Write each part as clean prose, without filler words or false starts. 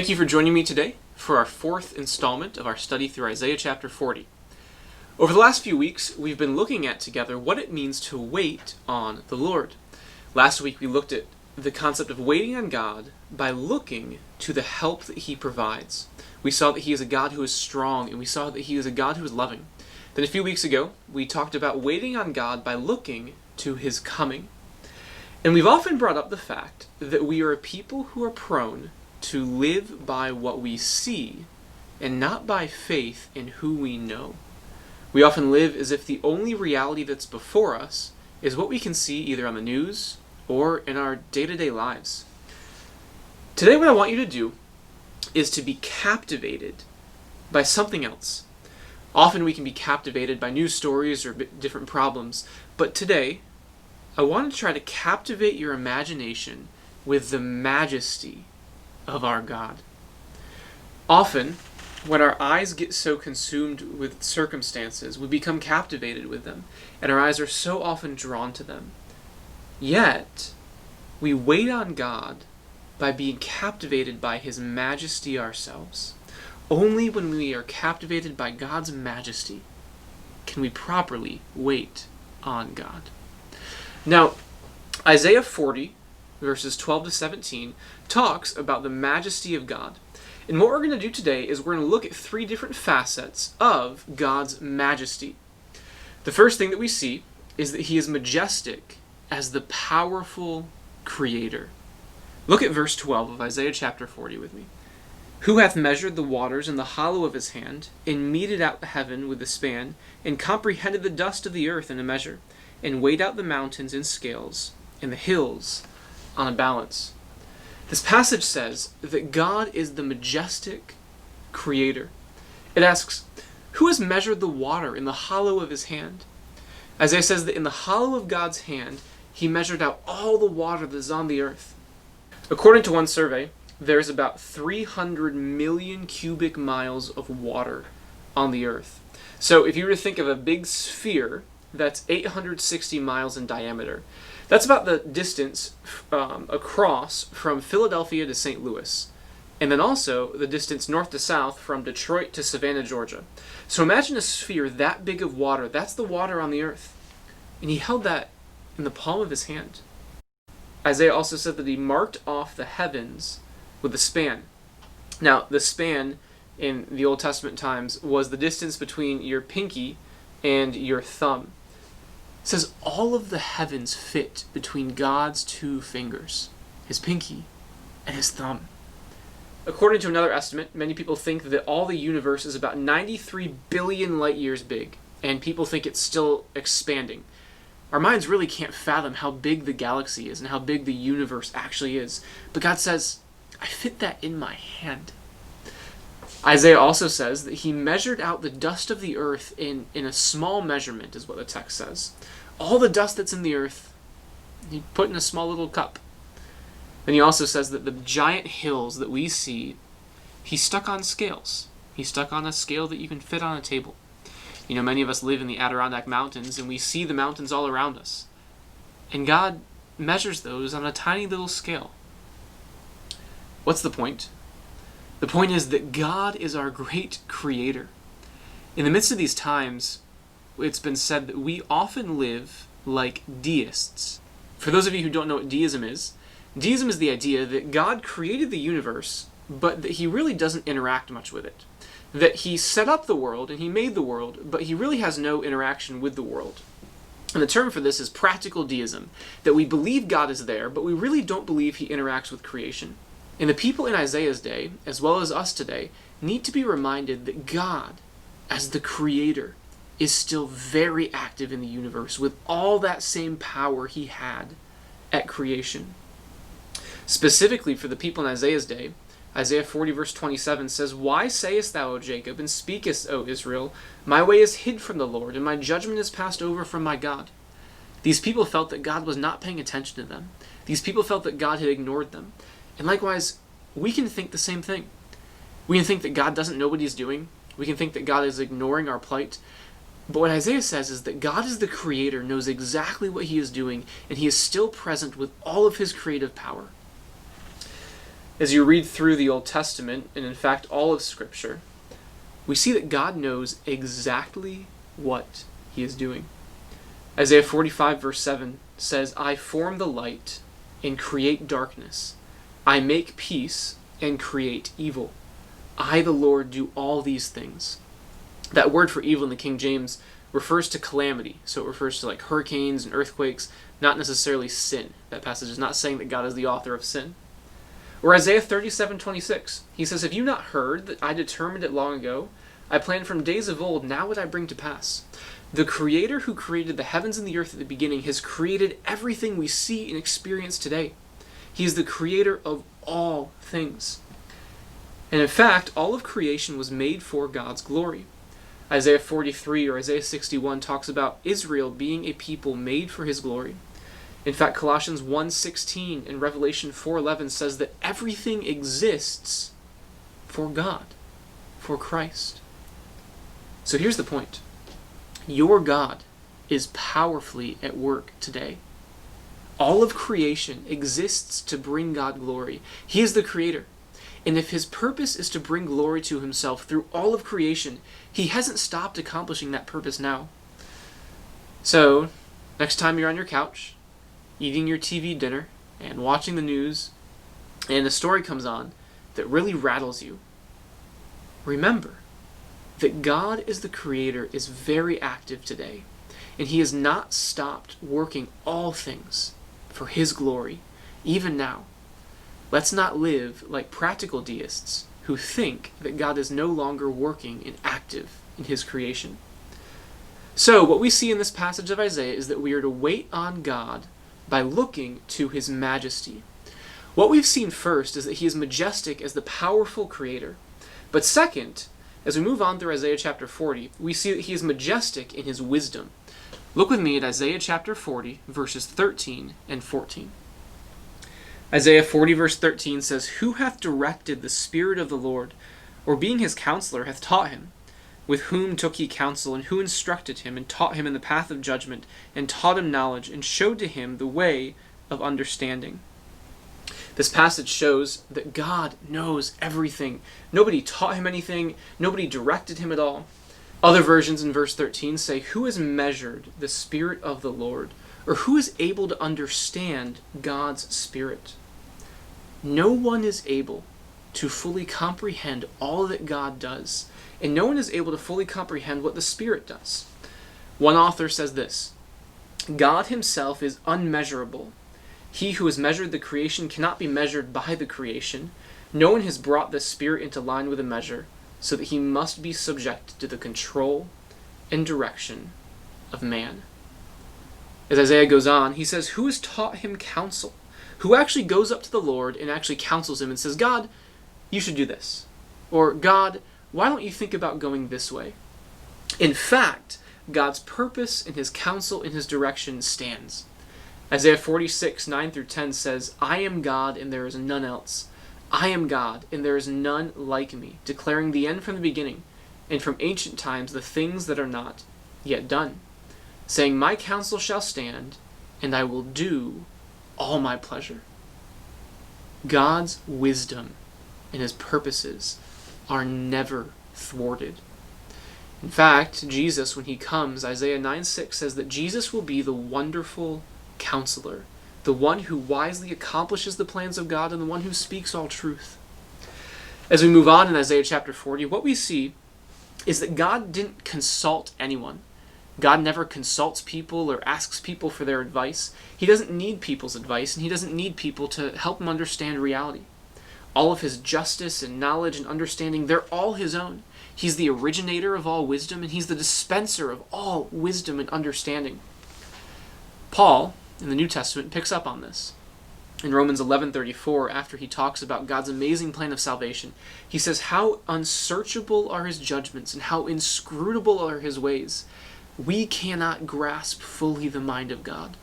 Thank you for joining me today for our fourth installment of our study through Isaiah chapter 40. Over the last few weeks, we've been looking at together what it means to wait on the Lord. Last week we looked at the concept of waiting on God by looking to the help that He provides. We saw that He is a God who is strong, and we saw that He is a God who is loving. Then a few weeks ago, we talked about waiting on God by looking to His coming. And we've often brought up the fact that we are a people who are prone to live by what we see and not by faith in who we know. We often live as if the only reality that's before us is what we can see either on the news or in our day-to-day lives. Today what I want you to do is to be captivated by something else. Often we can be captivated by news stories or different problems, but today I want to try to captivate your imagination with the majesty of our God. Often, when our eyes get so consumed with circumstances, we become captivated with them, and our eyes are so often drawn to them. Yet, we wait on God by being captivated by His majesty ourselves. Only when we are captivated by God's majesty can we properly wait on God. Now, Isaiah 40, verses 12 to 17, talks about the majesty of God. And what we're going to do today is we're going to look at three different facets of God's majesty. The first thing that we see is that He is majestic as the powerful Creator. Look at verse 12 of Isaiah chapter 40 with me. Who hath measured the waters in the hollow of His hand, and meted out the heaven with a span, and comprehended the dust of the earth in a measure, and weighed out the mountains in scales, and the hills on a balance. This passage says that God is the majestic Creator. It asks, who has measured the water in the hollow of His hand? Isaiah says that in the hollow of God's hand, He measured out all the water that is on the earth. According to one survey, there's about 300 million cubic miles of water on the earth. So if you were to think of a big sphere that's 860 miles in diameter, that's about the distance across from Philadelphia to St. Louis. And then also the distance north to south from Detroit to Savannah, Georgia. So imagine a sphere that big of water. That's the water on the earth. And He held that in the palm of His hand. Isaiah also said that He marked off the heavens with a span. Now, the span in the Old Testament times was the distance between your pinky and your thumb. It says all of the heavens fit between God's two fingers, His pinky and His thumb. According to another estimate, many people think that all the universe is about 93 billion light years big, and people think it's still expanding. Our minds really can't fathom how big the galaxy is and how big the universe actually is. But God says, I fit that in my hand. Isaiah also says that He measured out the dust of the earth in a small measurement, is what the text says. All the dust that's in the earth, He put in a small little cup. Then He also says that the giant hills that we see, He stuck on scales. He stuck on a scale that you can fit on a table. You know, many of us live in the Adirondack Mountains, and we see the mountains all around us. And God measures those on a tiny little scale. What's the point? The point is that God is our great Creator. In the midst of these times, it's been said that we often live like deists. For those of you who don't know what deism is the idea that God created the universe, but that He really doesn't interact much with it. That He set up the world and He made the world, but He really has no interaction with the world. And the term for this is practical deism, that we believe God is there, but we really don't believe He interacts with creation. And the people in Isaiah's day, as well as us today, need to be reminded that God, as the Creator, is still very active in the universe with all that same power He had at creation. Specifically for the people in Isaiah's day, Isaiah 40 verse 27 says, Why sayest thou, O Jacob, and speakest, O Israel, my way is hid from the Lord, and my judgment is passed over from my God? These people felt that God was not paying attention to them. These people felt that God had ignored them. And likewise, we can think the same thing. We can think that God doesn't know what He's doing. We can think that God is ignoring our plight. But what Isaiah says is that God is the Creator, knows exactly what He is doing, and He is still present with all of His creative power. As you read through the Old Testament, and in fact all of Scripture, we see that God knows exactly what he is doing. Isaiah 45 verse 7 says, I form the light and create darkness. I make peace and create evil. I, the Lord, do all these things. That word for evil in the King James refers to calamity. So it refers to like hurricanes and earthquakes, not necessarily sin. That passage is not saying that God is the author of sin. Or Isaiah 37:26, he says, have you not heard that I determined it long ago? I planned from days of old, now would I bring to pass. The Creator who created the heavens and the earth at the beginning has created everything we see and experience today. He is the creator of all things. And in fact, all of creation was made for God's glory. Isaiah 43 or Isaiah 61 talks about Israel being a people made for his glory. In fact, Colossians 1:16 and Revelation 4:11 says that everything exists for God, for Christ. So here's the point. Your God is powerfully at work today. All of creation exists to bring God glory. He is the creator. And if his purpose is to bring glory to himself through all of creation, he hasn't stopped accomplishing that purpose now. So, next time you're on your couch, eating your TV dinner, and watching the news, and a story comes on that really rattles you, remember that God as the creator is very active today, and he has not stopped working all things for his glory, even now. Let's not live like practical deists who think that God is no longer working and active in his creation. So, what we see in this passage of Isaiah is that we are to wait on God by looking to his majesty. What we've seen first is that he is majestic as the powerful creator. But second, as we move on through Isaiah chapter 40, we see that he is majestic in his wisdom. Look with me at Isaiah chapter 40, verses 13 and 14. Isaiah 40 verse 13 says, who hath directed the Spirit of the Lord, or being his counselor hath taught him? With whom took he counsel, and who instructed him, and taught him in the path of judgment, and taught him knowledge, and showed to him the way of understanding? This passage shows that God knows everything. Nobody taught him anything. Nobody directed him at all. Other versions in verse 13 say, who has measured the Spirit of the Lord? Or who is able to understand God's Spirit? No one is able to fully comprehend all that God does, and no one is able to fully comprehend what the Spirit does. One author says this, God himself is unmeasurable. He who has measured the creation cannot be measured by the creation. No one has brought the Spirit into line with a measure, so that he must be subject to the control and direction of man. As Isaiah goes on, he says, who has taught him counsel? Who actually goes up to the Lord and actually counsels him and says, God, you should do this. Or, God, why don't you think about going this way? In fact, God's purpose and his counsel and his direction stands. Isaiah 46, 9 through 10 says, I am God and there is none else. I am God and there is none like me, declaring the end from the beginning, and from ancient times the things that are not yet done, saying, my counsel shall stand, and I will do all my pleasure. God's wisdom and his purposes are never thwarted. In fact, Jesus, when he comes, Isaiah 9:6 says that Jesus will be the wonderful counselor, the one who wisely accomplishes the plans of God and the one who speaks all truth. As we move on in Isaiah chapter 40, what we see is that God didn't consult anyone. God never consults people or asks people for their advice. He doesn't need people's advice, and he doesn't need people to help him understand reality. All of his justice and knowledge and understanding, they're all his own. He's the originator of all wisdom, and he's the dispenser of all wisdom and understanding. Paul, in the New Testament, picks up on this. In Romans 11:34, after he talks about God's amazing plan of salvation, he says, how unsearchable are his judgments, and how inscrutable are his ways. We cannot grasp fully the mind of God.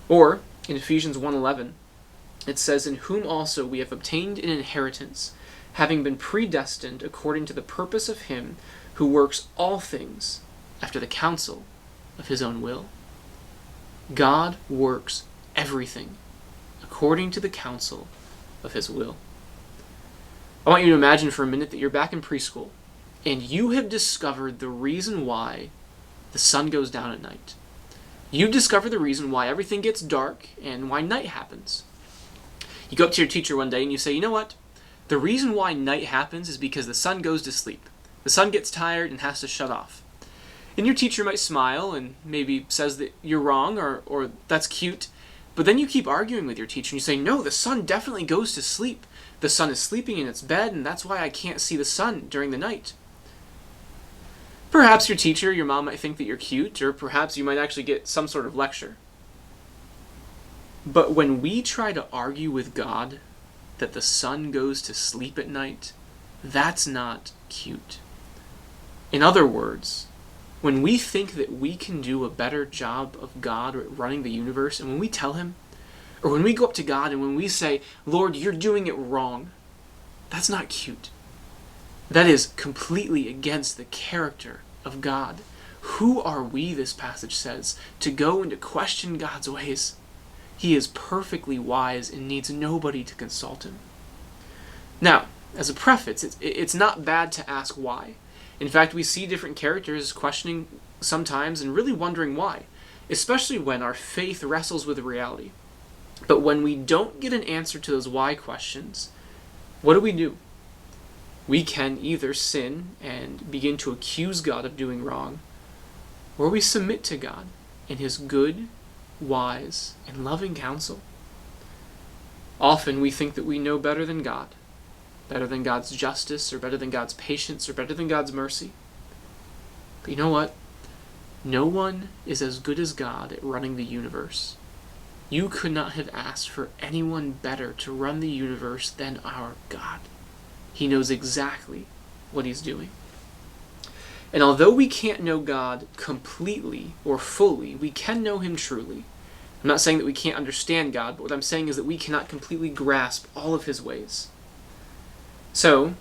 Or, in Ephesians 1:11, it says, in whom also we have obtained an inheritance, having been predestined according to the purpose of him who works all things after the counsel of his own will. God works everything according to the counsel of his will. I want you to imagine for a minute that you're back in preschool and you have discovered the reason why the sun goes down at night. You've discovered the reason why everything gets dark and why night happens. You go up to your teacher one day and you say, you know what? The reason why night happens is because the sun goes to sleep. The sun gets tired and has to shut off. And your teacher might smile and maybe says that you're wrong or that's cute. But then you keep arguing with your teacher and you say, no, the sun definitely goes to sleep. The sun is sleeping in its bed and that's why I can't see the sun during the night. Perhaps your teacher, your mom might think that you're cute, or perhaps you might actually get some sort of lecture. But when we try to argue with God that the sun goes to sleep at night, that's not cute. In other words, when we think that we can do a better job of God at running the universe, and when we tell him, or when we go up to God and when we say, Lord, you're doing it wrong, that's not cute. That is completely against the character of God. Who are we, this passage says, to go and to question God's ways? He is perfectly wise and needs nobody to consult him. Now, as a preface, it's not bad to ask why. In fact, we see different characters questioning sometimes and really wondering why, especially when our faith wrestles with reality. But when we don't get an answer to those why questions, what do? We can either sin and begin to accuse God of doing wrong, or we submit to God in his good, wise, and loving counsel. Often we think that we know better than God, better than God's justice, or better than God's patience, or better than God's mercy. But you know what? No one is as good as God at running the universe. You could not have asked for anyone better to run the universe than our God. He knows exactly what he's doing. And although we can't know God completely or fully, we can know him truly. I'm not saying that we can't understand God, but what I'm saying is that we cannot completely grasp all of his ways. So,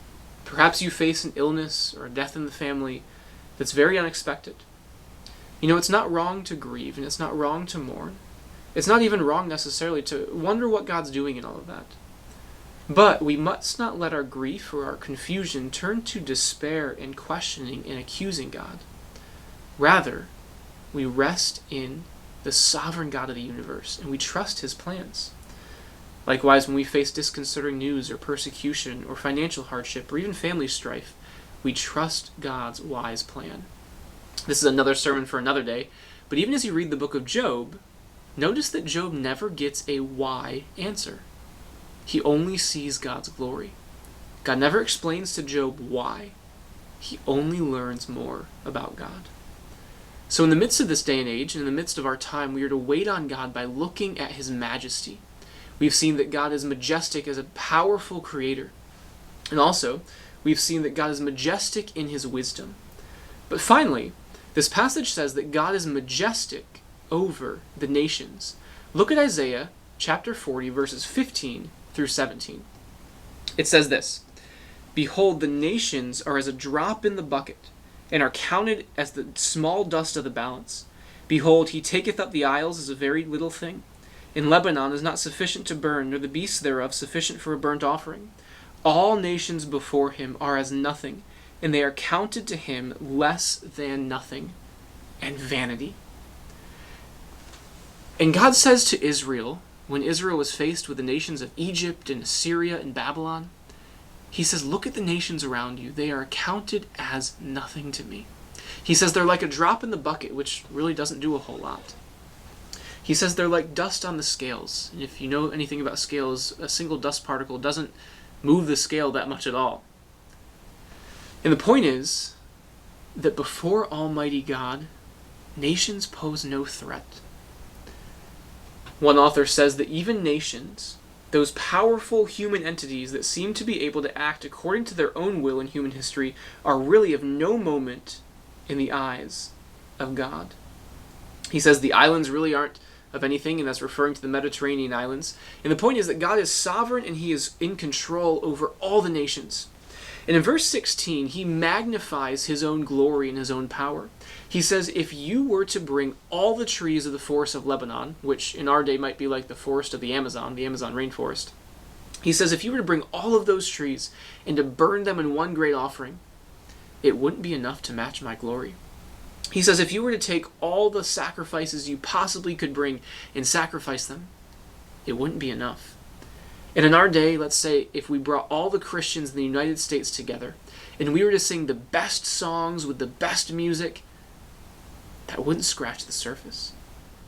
perhaps you face an illness or a death in the family that's very unexpected. You know, it's not wrong to grieve, and it's not wrong to mourn. It's not even wrong necessarily to wonder what God's doing in all of that. But we must not let our grief or our confusion turn to despair and questioning and accusing God. Rather, we rest in the sovereign God of the universe, and we trust his plans. Likewise, when we face disconcerting news or persecution or financial hardship or even family strife, we trust God's wise plan. This is another sermon for another day, but even as you read the book of Job, notice that Job never gets a why answer. He only sees God's glory. God never explains to Job why. He only learns more about God. So in the midst of this day and age, and in the midst of our time, we are to wait on God by looking at his majesty. We've seen that God is majestic as a powerful creator. And also, we've seen that God is majestic in his wisdom. But finally, this passage says that God is majestic over the nations. Look at Isaiah chapter 40, verses 15 through 17. It says this, "Behold, the nations are as a drop in the bucket, and are counted as the small dust of the balance. Behold, he taketh up the isles as a very little thing. And Lebanon is not sufficient to burn, nor the beasts thereof sufficient for a burnt offering. All nations before him are as nothing, and they are counted to him less than nothing, and vanity." And God says to Israel, when Israel was faced with the nations of Egypt and Assyria and Babylon, he says, look at the nations around you. They are counted as nothing to me. He says they're like a drop in the bucket, which really doesn't do a whole lot. He says they're like dust on the scales. And if you know anything about scales, a single dust particle doesn't move the scale that much at all. And the point is that before Almighty God, nations pose no threat. One author says that even nations, those powerful human entities that seem to be able to act according to their own will in human history, are really of no moment in the eyes of God. He says the islands really aren't of anything, and that's referring to the Mediterranean islands. And the point is that God is sovereign and he is in control over all the nations. And in verse 16, he magnifies his own glory and his own power. He says, if you were to bring all the trees of the forest of Lebanon, which in our day might be like the forest of the Amazon rainforest, He says if you were to bring all of those trees and to burn them in one great offering, it wouldn't be enough to match my glory. He says if you were to take all the sacrifices you possibly could bring and sacrifice them, it wouldn't be enough. And in our day, let's say if we brought all the Christians in the United States together and we were to sing the best songs with the best music, that wouldn't scratch the surface.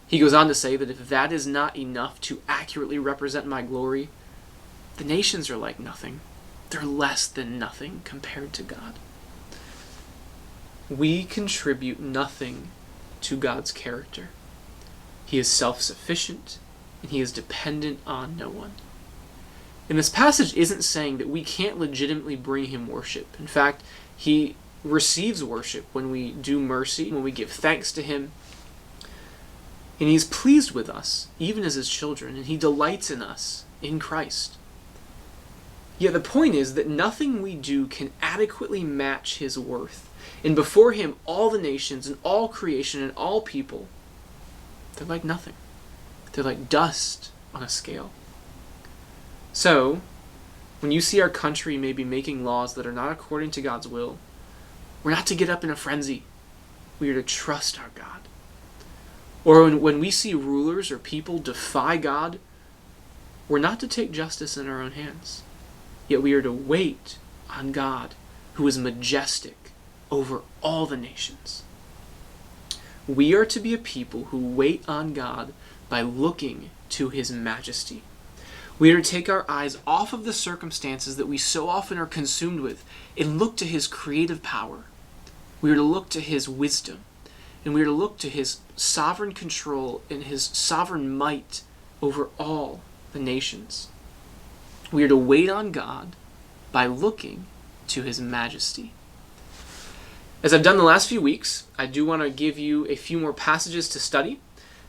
He goes on to say that if that is not enough to accurately represent my glory, the nations are like nothing. They're less than nothing compared to God. We contribute nothing to God's character. He is self-sufficient, and he is dependent on no one. And this passage isn't saying that we can't legitimately bring him worship. In fact, he receives worship when we do mercy, when we give thanks to him. And he's pleased with us, even as his children, and he delights in us in Christ. Yet the point is that nothing we do can adequately match his worth. And before him, all the nations and all creation and all people, they're like nothing. They're like dust on a scale. So, when you see our country maybe making laws that are not according to God's will, we're not to get up in a frenzy. We are to trust our God. Or when we see rulers or people defy God, we're not to take justice in our own hands. Yet we are to wait on God, who is majestic over all the nations. We are to be a people who wait on God by looking to his majesty. We are to take our eyes off of the circumstances that we so often are consumed with and look to his creative power. We are to look to his wisdom, and we are to look to his sovereign control and his sovereign might over all the nations. We are to wait on God by looking to his majesty. As I've done the last few weeks, I do want to give you a few more passages to study.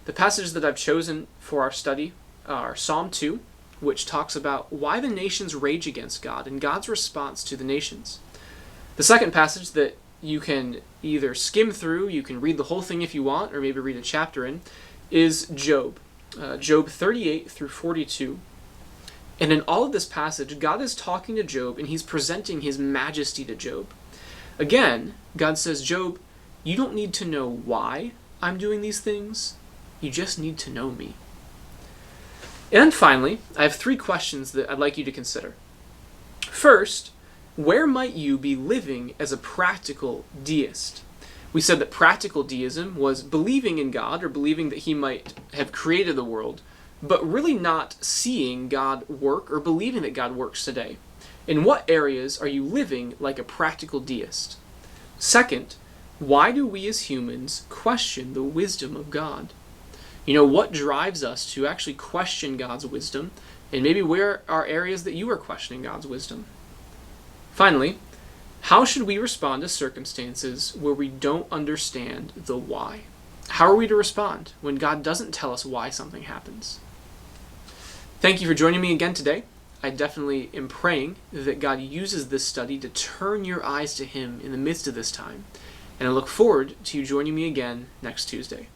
The passages that I've chosen for our study are Psalm 2, which talks about why the nations rage against God and God's response to the nations. The second passage that you can either skim through, you can read the whole thing if you want, or maybe read a chapter in, is Job. Job 38 through 42. And in all of this passage, God is talking to Job and he's presenting his majesty to Job. Again, God says, Job, you don't need to know why I'm doing these things. You just need to know me. And finally, I have 3 questions that I'd like you to consider. First, where might you be living as a practical deist? We said that practical deism was believing in God or believing that he might have created the world, but really not seeing God work or believing that God works today. In what areas are you living like a practical deist? Second, why do we as humans question the wisdom of God? You know, what drives us to actually question God's wisdom? And maybe where are areas that you are questioning God's wisdom? Finally, how should we respond to circumstances where we don't understand the why? How are we to respond when God doesn't tell us why something happens? Thank you for joining me again today. I definitely am praying that God uses this study to turn your eyes to him in the midst of this time. And I look forward to you joining me again next Tuesday.